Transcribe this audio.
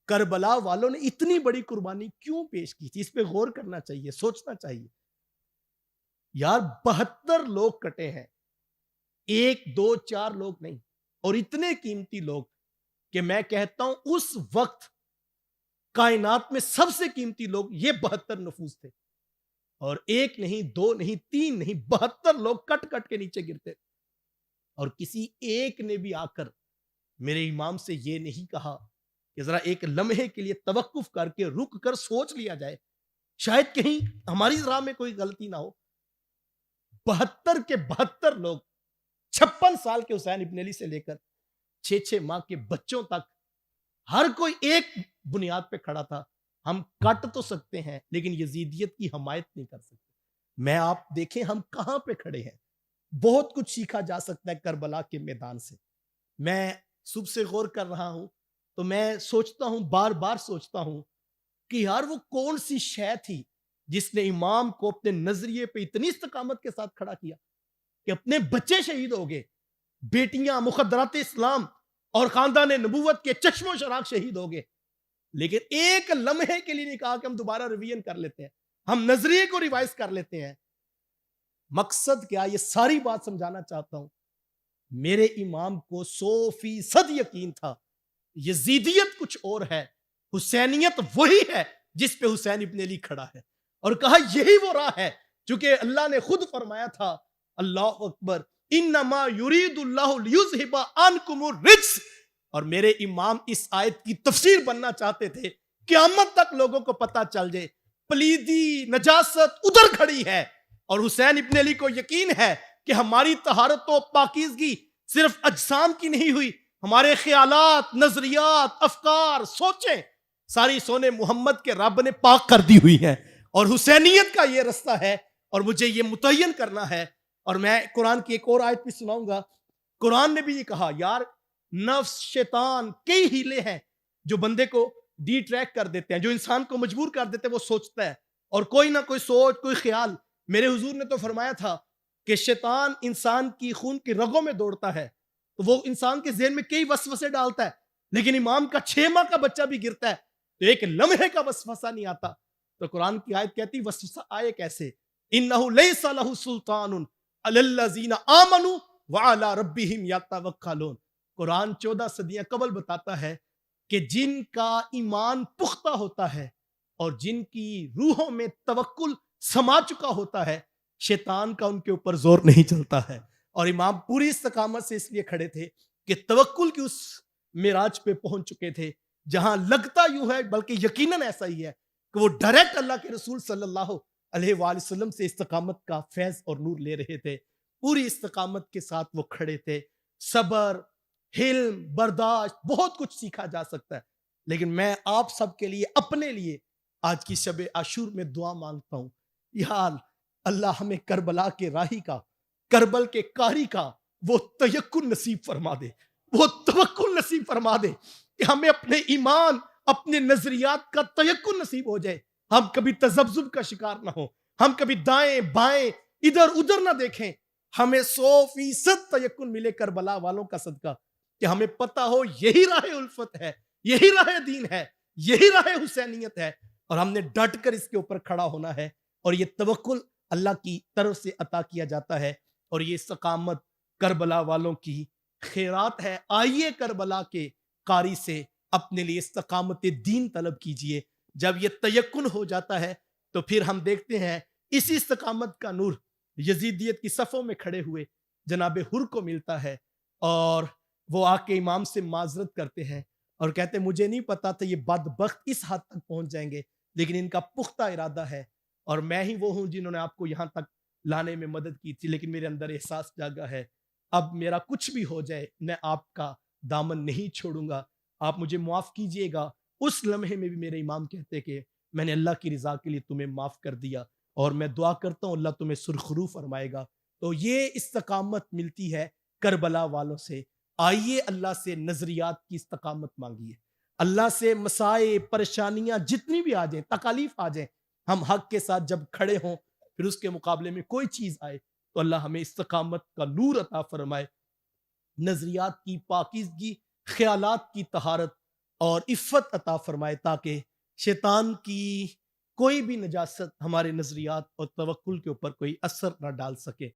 کربلا والوں نے اتنی بڑی قربانی کیوں پیش کی تھی؟ اس پہ غور کرنا چاہیے، سوچنا چاہیے. یار 72 لوگ کٹے ہیں، ایک دو چار لوگ نہیں، اور اتنے قیمتی لوگ کہ میں کہتا ہوں اس وقت کائنات میں سب سے قیمتی لوگ یہ 72 نفوس تھے. اور ایک نہیں، دو نہیں، تین نہیں، 72 لوگ کٹ کٹ کے نیچے گرتے. اور کسی ایک نے بھی آ کر میرے امام سے یہ نہیں کہا کہ ذرا ایک لمحے کے لیے توقف کر کے رک کر سوچ لیا جائے، شاید کہیں ہماری راہ میں کوئی غلطی نہ ہو. 72 کے 72 لوگ، 56 سال کے حسین ابن علی سے لے کر 6 ماہ کے بچوں تک، ہر کوئی ایک بنیاد پہ کھڑا تھا. ہم کٹ تو سکتے ہیں لیکن یزیدیت کی حمایت نہیں کر سکتے. میں آپ دیکھیں ہم کہاں پہ کھڑے ہیں. بہت کچھ سیکھا جا سکتا ہے کربلا کے میدان سے. میں صبح سے غور کر رہا ہوں تو میں سوچتا ہوں، بار بار سوچتا ہوں کہ یار وہ کون سی شے تھی جس نے امام کو اپنے نظریے پہ اتنی استقامت کے ساتھ کھڑا کیا کہ اپنے بچے شہید ہو گئے، بیٹیاں مخدرات اسلام اور خاندان نبوت کے چشم و چراغ شہید ہو گئے، لیکن ایک لمحے کے لیے نہیں کہا کہ ہم دوبارہ ریویژن کر لیتے ہیں، ہم نظریے کو ریوائز کر لیتے ہیں. مقصد کیا؟ یہ ساری بات سمجھانا چاہتا ہوں. میرے امام کو 100% یقین تھا یزیدیت کچھ اور ہے، حسینیت وہی ہے جس پہ حسین ابن علی کھڑا ہے. اور کہا یہی وہ راہ ہے، چونکہ اللہ نے خود فرمایا تھا، اللہ اکبر، انما یرید اللہ لیذھب عنکم الرجس. اور میرے امام اس آیت کی تفسیر بننا چاہتے تھے، قیامت تک لوگوں کو پتا چل جائے پلیدی نجاست ادھر کھڑی ہے. اور حسین ابن علی کو یقین ہے کہ ہماری طہارت و پاکیزگی صرف اجسام کی نہیں ہوئی، ہمارے خیالات، نظریات، افکار، سوچیں ساری سونے محمد کے رب نے پاک کر دی ہوئی ہیں. اور حسینیت کا یہ رستہ ہے اور مجھے یہ متعین کرنا ہے. اور میں قرآن کی ایک اور آیت بھی سناؤں گا. قرآن نے بھی یہ کہا، یار نفس، شیطان، کئی ہیلے ہیں جو بندے کو ڈی ٹریک کر دیتے ہیں، جو انسان کو مجبور کر دیتے ہیں وہ سوچتا ہے، اور کوئی نہ کوئی سوچ، کوئی خیال. میرے حضور نے تو فرمایا تھا کہ شیطان انسان کی خون کی رگوں میں دوڑتا ہے، تو وہ انسان کے ذہن میں کئی وسوسے ڈالتا ہے، لیکن امام کا 6 ماہ کا بچہ بھی گرتا ہے تو ایک لمحے کا وسوسہ نہیں آتا. تو قرآن کی آیت کہتی وسوسہ آئے کیسے؟ انہ لیس لہ سلطان علی الذین آمنوا وعلی ربہم یتوکلون. قرآن 14 صدیاں قبل بتاتا ہے کہ جن کا ایمان پختہ ہوتا ہے اور جن کی روحوں میں توکل سما چکا ہوتا ہے، شیطان کا ان کے اوپر زور نہیں چلتا ہے. اور امام پوری استقامت سے اس لیے کھڑے تھے کہ توکل کی اس معراج پہ پہنچ چکے تھے جہاں لگتا یوں ہے، بلکہ یقیناً ایسا ہی ہے کہ وہ ڈائریکٹ اللہ کے رسول صلی اللہ علیہ وآلہ وسلم سے استقامت کا فیض اور نور لے رہے تھے. پوری استقامت کے ساتھ وہ کھڑے تھے. صبر، حلم، برداشت، بہت کچھ سیکھا جا سکتا ہے. لیکن میں آپ سب کے لیے، اپنے لیے آج کی شب عاشور میں دعا مانگتا ہوں، یا اللہ ہمیں کربلا کے راہی کا، کربل کے کاری کا وہ تیقن نصیب فرما دے، وہ توکل نصیب فرما دے کہ ہمیں اپنے ایمان، اپنے نظریات کا تیقن نصیب ہو جائے. ہم کبھی تذبذب کا شکار نہ ہو، ہم کبھی دائیں بائیں ادھر ادھر نہ دیکھیں. ہمیں 100% تیقن ملے کربلا والوں کا صدقہ کہ ہمیں پتا ہو یہی راہ الفت ہے، یہی راہ دین ہے، یہی راہ حسینیت ہے، اور ہم نے ڈٹ کر اس کے اوپر کھڑا ہونا ہے. اور یہ توکل اللہ کی طرف سے عطا کیا جاتا ہے، اور یہ استقامت کربلا والوں کی خیرات ہے. آئیے کربلا کے قاری سے اپنے لیے استقامت دین طلب کیجئے. جب یہ تیقن ہو جاتا ہے تو پھر ہم دیکھتے ہیں اسی استقامت کا نور یزیدیت کی صفوں میں کھڑے ہوئے جناب حر کو ملتا ہے، اور وہ آ کے امام سے معذرت کرتے ہیں اور کہتے ہیں مجھے نہیں پتا تھا یہ بدبخت اس حد تک پہنچ جائیں گے، لیکن ان کا پختہ ارادہ ہے اور میں ہی وہ ہوں جنہوں نے آپ کو یہاں تک لانے میں مدد کی تھی. لیکن میرے اندر احساس جاگا ہے اب میرا کچھ بھی ہو جائے میں آپ کا دامن نہیں چھوڑوں گا، آپ مجھے معاف کیجئے گا. اس لمحے میں بھی میرے امام کہتے کہ میں نے اللہ کی رضا کے لیے تمہیں معاف کر دیا، اور میں دعا کرتا ہوں اللہ تمہیں سرخرو فرمائے گا. تو یہ استقامت ملتی ہے کربلا والوں سے. آئیے اللہ سے نظریات کی استقامت مانگیے، اللہ سے مسائل، پریشانیاں جتنی بھی آ جائیں، تکالیف آ جائیں، ہم حق کے ساتھ جب کھڑے ہوں پھر اس کے مقابلے میں کوئی چیز آئے تو اللہ ہمیں استقامت کا نور عطا فرمائے، نظریات کی پاکیزگی، خیالات کی طہارت اور عفت عطا فرمائے تاکہ شیطان کی کوئی بھی نجاست ہمارے نظریات اور توکل کے اوپر کوئی اثر نہ ڈال سکے۔